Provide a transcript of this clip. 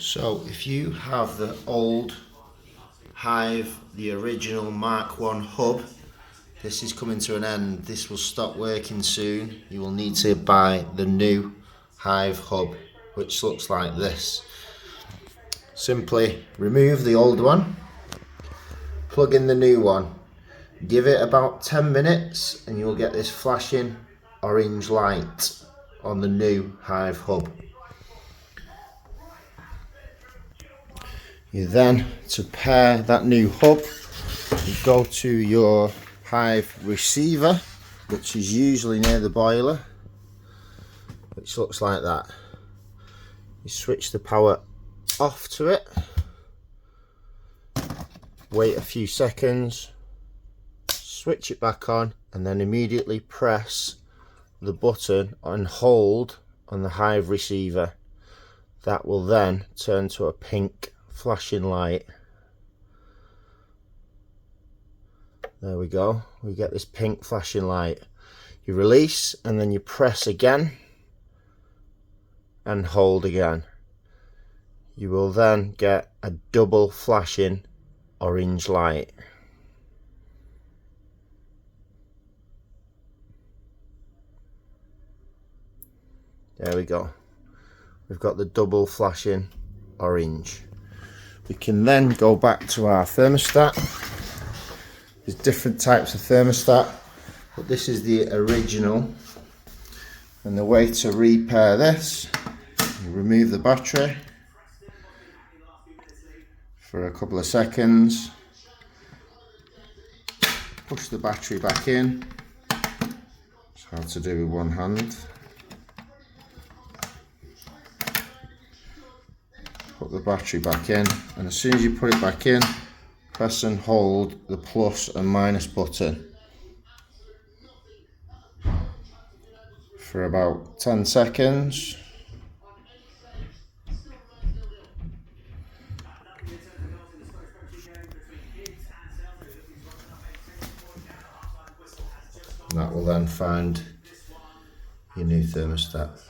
So if you have the old Hive, the original Mark 1 hub, this is coming to an end. This will stop working soon. You will need to buy the new Hive hub, which looks like this. Simply remove the old one, plug in the new one, give it about 10 minutes and you'll get this flashing orange light on the new Hive hub. You then, to pair that new hub, you go to your Hive receiver, which is usually near the boiler, which looks like that. You switch the power off to it, wait a few seconds, switch it back on, and then immediately press the button and hold on the Hive receiver. That will then turn to a pink flashing light. There we go, we get this pink flashing light. You release and then you press again and hold again. You will then get a double flashing orange light. There we go, we've got the double flashing orange. We can then go back to our thermostat. There's different types of thermostat, but this is the original. And the way to repair this, you remove the battery for a couple of seconds, push the battery back in. It's hard to do with one hand. Put the battery back in, and as soon as you put it back in, press and hold the plus and minus button for about 10 seconds. And that will then find your new thermostat.